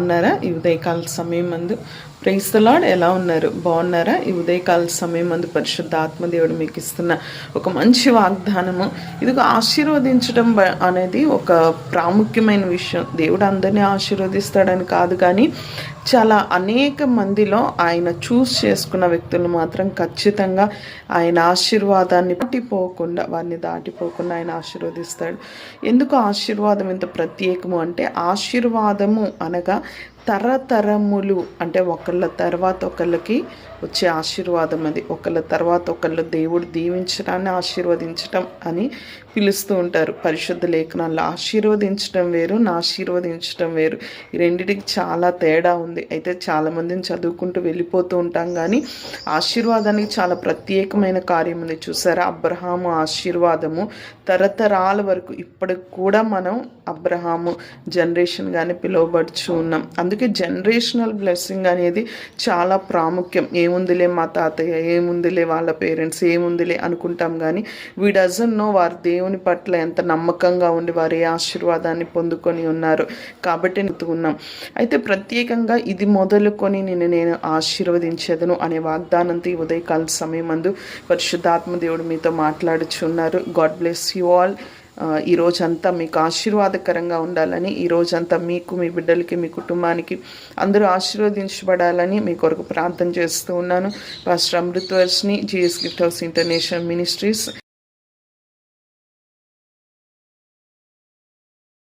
ఉన్నారా? ఈ ఉదయకాల సమయం మందు ప్రైజ్ ది లార్డ్. ఎలా ఉన్నారు? బాగున్నారా? ఈ ఉదయకాల సమయం మందు పరిశుద్ధ ఆత్మదేవుడు మీకు ఇస్తున్న ఒక మంచి వాగ్దానము. ఇది ఆశీర్వదించడం అనేది ఒక ప్రాముఖ్యమైన విషయం. దేవుడు అందరినీ ఆశీర్వదిస్తాడని కాదు, కానీ చాలా అనేక మందిలో ఆయన చూస్ చేసుకున్న వ్యక్తులు మాత్రం ఖచ్చితంగా ఆయన ఆశీర్వాదాన్ని దాటిపోకుండా ఆయన ఆశీర్వదిస్తాడు. ఎందుకు ఆశీర్వాదం ఎంత ప్రత్యేకము అంటే, ఆశీర్వాదము అనగా తరతరములు, అంటే ఒకళ్ళ తర్వాత ఒకళ్ళకి వచ్చే ఆశీర్వాదం. అది ఒకళ్ళ తర్వాత ఒకళ్ళు దేవుడు దీవించడాన్ని ఆశీర్వదించటం అని పిలుస్తూ ఉంటారు పరిశుద్ధ లేఖనాల్లో. ఆశీర్వదించడం వేరు, ఆశీర్వదించడం వేరు. ఈ రెండింటికి చాలా తేడా ఉంది. అయితే చాలామందిని చదువుకుంటూ వెళ్ళిపోతూ ఉంటాం, కానీ ఆశీర్వాదానికి చాలా ప్రత్యేకమైన కార్యం ఉంది. చూసారా, అబ్రహాము ఆశీర్వాదము తరతరాల వరకు ఇప్పటికి కూడా మనం అబ్రహాము జనరేషన్గానే పిలువబడుచు ఉన్నాం. అందుకే జనరేషనల్ బ్లెస్సింగ్ అనేది చాలా ప్రాముఖ్యం. ఏముందిలే మా తాతయ్య, ఏముందిలే వాళ్ళ పేరెంట్స్, ఏముందిలే అనుకుంటాం, కానీ వీ డజన్ నో వారు దేవుని పట్ల ఎంత నమ్మకంగా ఉండి వారు ఏ ఆశీర్వాదాన్ని పొందుకొని ఉన్నారు కాబట్టి ఉన్నాం. అయితే ప్రత్యేకంగా ఇది మొదలుకొని నేను ఆశీర్వదించేదను అనే వాగ్దానంతో ఈ ఉదయకాల సమయమందు పరిశుద్ధాత్మ దేవుడు మీతో మాట్లాడుచున్నారు. God bless you all. ఈ రోజంతా మీకు ఆశీర్వాదకరంగా ఉండాలని, ఈ రోజంతా మీకు, మీ బిడ్డలకి, మీ కుటుంబానికి అందరూ ఆశీర్వదించబడాలని మీ కొరకు ప్రార్థన చేస్తూ ఉన్నాను. Pastor Amritavarshini, GS gift house international ministries.